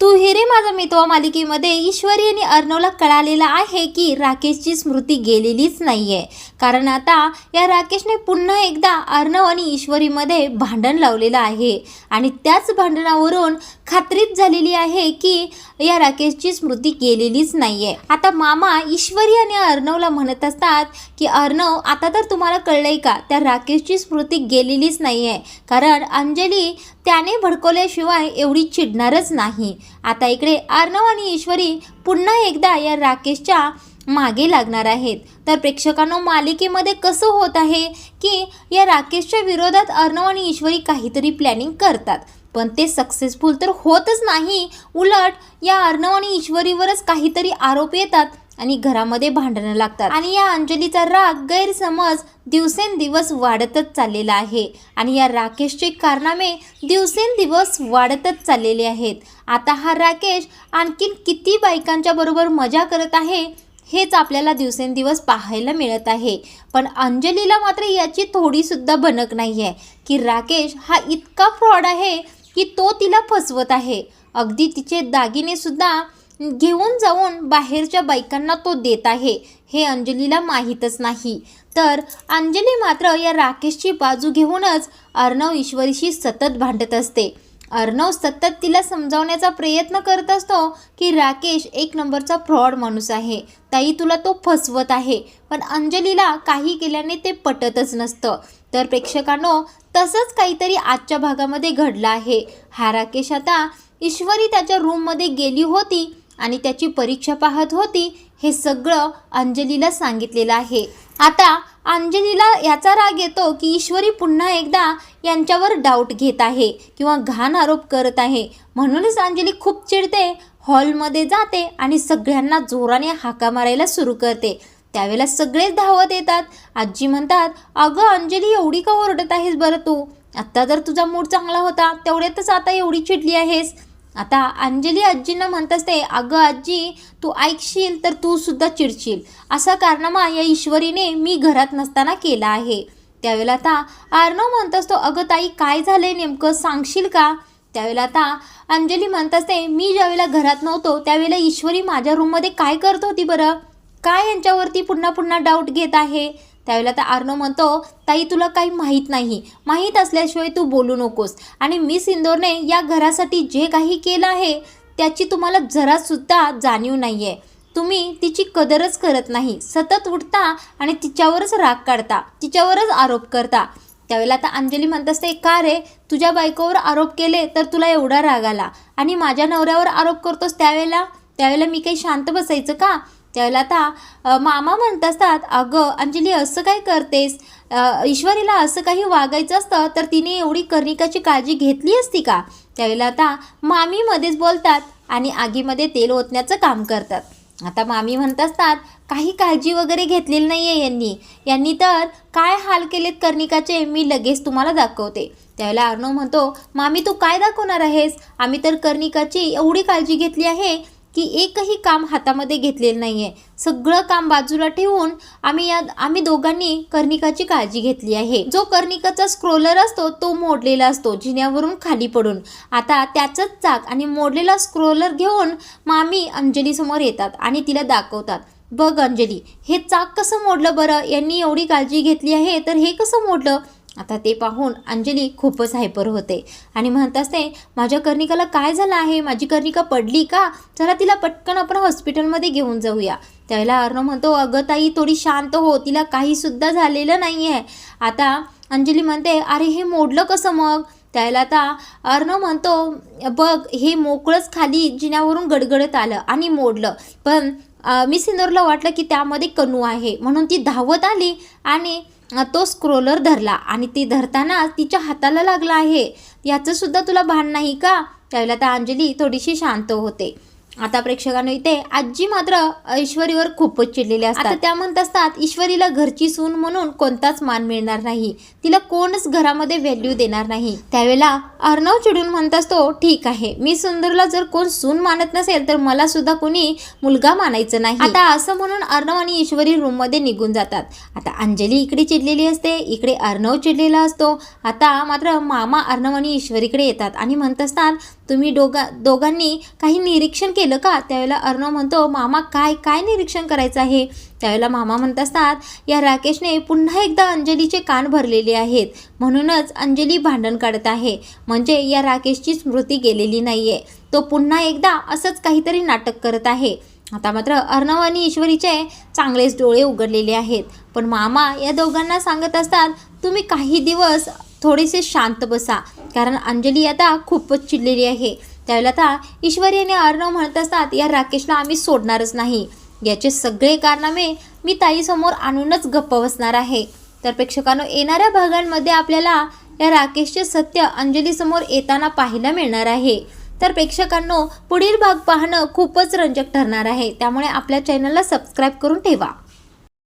तू ही रे माझा मित्र मालिकेमध्ये ईश्वरी आणि अर्णवला कळालेलं आहे की राकेशची स्मृती गेलेलीच नाहीये, कारण आता या राकेशने पुन्हा एकदा अर्णव आणि ईश्वरीमध्ये भांडण लावलेलं आहे आणि त्याच भांडणावरून खात्रीच झालेली आहे की या राकेशची स्मृती गेलेलीच नाहीये। आता मामा ईश्वरी आणि अर्णवला म्हणत असतात की अर्णव, आता तर तुम्हाला कळलंय का, त्या राकेशची स्मृती गेलेलीच नाहीये, कारण अंजली त्याने भडकवल्याशिवाय एवढी चिडणारच नाही। आता इकडे अर्णव आणि ईश्वरी पुन्हा एकदा या राकेशच्या मागे लागणार आहेत। तर प्रेक्षकांनो, मालिकेमध्ये कसं होत आहे की या राकेशच्या विरोधात अर्णव आणि ईश्वरी काहीतरी प्लॅनिंग करतात, पण ते सक्सेसफुल तर होतच नाही, उलट या अर्णव आणि ईश्वरीवरच काहीतरी आरोप येतात आणि घरामध्ये भांडणं लागतात आणि या अंजलीचा राग, गैरसमज दिवसेंदिवस वाढतच चाललेला आहे आणि या राकेशचे कारनामे दिवसेंदिवस वाढतच चाललेले आहेत। आता हा राकेश आणखीन किती बायकांच्या बरोबर मजा करत आहे हेच आपल्याला दिवसेंदिवस पाहायला मिळत आहे, पण अंजलीला मात्र याची थोडीसुद्धा भनक नाही आहे की राकेश हा इतका फ्रॉड आहे की तो तिला फसवत आहे। अगदी तिचे दागिने सुद्धा घेऊन जाऊन बाहेरच्या बायकांना तो देत आहे, हे अंजलीला माहीतच नाही। तर अंजली मात्र या राकेशची बाजू घेऊनच अर्णव ईश्वरीशी सतत भांडत असते। अर्णव सतत तिला समजावण्याचा प्रयत्न करत असतो की राकेश एक नंबरचा फ्रॉड माणूस आहे, ताई तुला तो फसवत आहे, पण अंजलीला काही केल्याने ते पटतच नसतं। तर प्रेक्षकांनो, तसंच काहीतरी आजच्या भागामध्ये घडलं आहे। हा राकेश आता ईश्वरी त्याच्या रूममध्ये गेली होती आणि त्याची परीक्षा पाहत होती हे सगळं अंजलीला सांगितलेलं आहे। आता अंजलीला याचा राग येतो की ईश्वरी पुन्हा एकदा यांच्यावर डाऊट घेत आहे किंवा घाण आरोप करत आहे, म्हणूनच अंजली खूप चिडते, हॉलमध्ये जाते आणि सगळ्यांना जोराने हाका मारायला सुरू करते। त्यावेळेला सगळेच धावत येतात। आजी म्हणतात, अगं अंजली, एवढी का ओरडत आहेस बरं तू? आत्ता जर तुझा मूड चांगला होता तेवढ्यातच आता एवढी चिडली आहेस। आता अंजली आजींना म्हणत असते, अगं आजी, तू ऐकशील तर तू सुद्धा चिडशील, असा कारनामा या ईश्वरीने मी घरात नसताना केला आहे। त्यावेळेला आता अर्णव म्हणत असतो, अगं ताई, काय झालंय नेमकं, सांगशील का? त्यावेळेला आता अंजली म्हणत असते, मी ज्यावेळेला घरात नव्हतो त्यावेळेला ईश्वरी माझ्या रूममध्ये काय करत होती बरं? काय यांच्यावरती पुन्हा पुन्हा डाऊट घेत आहे? त्यावेळेला आता अर्णव म्हणतो, ताई तुला काही माहीत नाही, माहीत असल्याशिवाय तू बोलू नकोस, आणि मिस इंदोरने या घरासाठी जे काही केलं आहे त्याची तुम्हाला जरासुद्धा जाणीव नाही आहे। तुम्ही तिची कदरच करत नाही, सतत उठता आणि तिच्यावरच राग काढता, तिच्यावरच आरोप करता। त्यावेळेला आता अंजली म्हणत असते, का रे, तुझ्या बायकोवर आरोप केले तर तुला एवढा राग आला आणि माझ्या नवऱ्यावर आरोप करतोस त्यावेळेला मी काही शांत बसायचं का? त्यावेळेला आता मामा म्हणत असतात, अगं अंजली, असं काय करतेस? ईश्वरीला असं काही वागायचं असतं तर तिने एवढी कर्णिकाची काळजी घेतली असती का? त्यावेळेला आता मामी मध्येच बोलतात आणि आगीमध्ये तेल ओतण्याचं काम करतात। आता मामी म्हणत असतात, काही काळजी वगैरे घेतलेली नाही आहे यांनी तर काय हाल केलेत कर्णिकाचे मी लगेच तुम्हाला दाखवते। त्यावेळेला अर्णव म्हणतो, मामी तू काय दाखवणार आहेस? आम्ही तर कर्णिकाची एवढी काळजी घेतली आहे की एकही काम हातामध्ये घेतलेलं नाही आहे, सगळं काम बाजूला ठेवून आम्ही दोघांनी कर्णिकाची काळजी घेतली आहे। जो कर्णिकाचा स्क्रोलर असतो तो मोडलेला असतो जिन्यावरून खाली पडून, आता त्याचंच चाक आणि मोडलेला स्क्रोलर घेऊन मामी अंजलीसमोर येतात आणि तिला दाखवतात, बघ अंजली, हे चाक कसं मोडलं बरं? यांनी एवढी काळजी घेतली आहे तर हे कसं मोडलं? आता ते पाहून अंजली खूपच हायपर होते आणि म्हणत असते, माझ्या कर्णिकाला काय झालं आहे? माझी कर्णिका पडली का? चला तिला पटकन आपण हॉस्पिटलमध्ये घेऊन जाऊया। त्यावेळेला अर्णव म्हणतो, अगं ताई, थोडी शांत हो, तिला काहीसुद्धा झालेलं नाही आहे। आता अंजली म्हणते, अरे हे मोडलं कसं मग? त्यावेळेला आता अर्णव म्हणतो, बघ, हे मोकळंच खाली जिन्यावरून गडगडत आलं आणि मोडलं, पण मिस इंदोरला वाटलं की त्यामध्ये कणू आहे म्हणून ती धावत आली आणि तो स्क्रोलर धरला आणि ती धरताना तिच्या हाताला लागला आहे, याचं सुद्धा तुला भान नाही का? त्यावेळेला आता अंजली थोडीशी शांत होते। आता प्रेक्षकांनो, इथे आजी मात्र ईश्वरीवर खूपच चिडलेले असतात। आता त्या म्हणत असतात, ईश्वरीला घरची सून म्हणून कोणताच मान मिळणार नाही, तिला कोणच घरामध्ये व्हॅल्यू देणार नाही। त्यावेळेला अर्णव चिडून म्हणत असतो, ठीक आहे, मी सुंदरला जर कोण सून मानत नसेल तर मला सुद्धा कोणी मुलगा मानायचं नाही। आता असं म्हणून अर्णव आणि ईश्वरी रूममध्ये निघून जातात। आता अंजली इकडे चिडलेली असते, इकडे अर्णव चिडलेला असतो। आता मात्र मामा अर्णव आणि ईश्वरीकडे येतात आणि म्हणत असतात, तुम्ही दोघांनी काही निरीक्षण केलं का? त्यावेळेला अर्णव म्हणतो, मामा काय काय निरीक्षण करायचं आहे? त्यावेळेला मामा म्हणत असतात, या राकेशने पुन्हा एकदा अंजलीचे कान भरलेले आहेत, म्हणूनच अंजली भांडण काढत आहे. म्हणजे या राकेशची स्मृती गेलेली नाही आहे, तो पुन्हा एकदा असंच काहीतरी नाटक करत आहे. आता मात्र अर्णव आणि ईश्वरीचे चांगलेच डोळे उघडलेले आहेत. पण मामा या दोघांना सांगत असतात, तुम्ही काही दिवस थोडेसे शांत बसा, कारण अंजली आता खूपच चिडलेली आहे. त्यावेळेला आता ईश्वरी आणि अर्णव म्हणत असतात, या राकेशला आम्ही सोडणारच नाही. याचे सगळे कारनामे मी ताईसमोर आणूनच गप्प बसणार आहे. तर प्रेक्षकांनो, येणाऱ्या भागांमध्ये आपल्याला या राकेशचे सत्य अंजलीसमोर येताना पाहायला मिळणार आहे. तर प्रेक्षकांनो, पुढील भाग पाहणं खूपच रंजक ठरणार आहे, त्यामुळे आपल्या चॅनलला सबस्क्राईब करून ठेवा.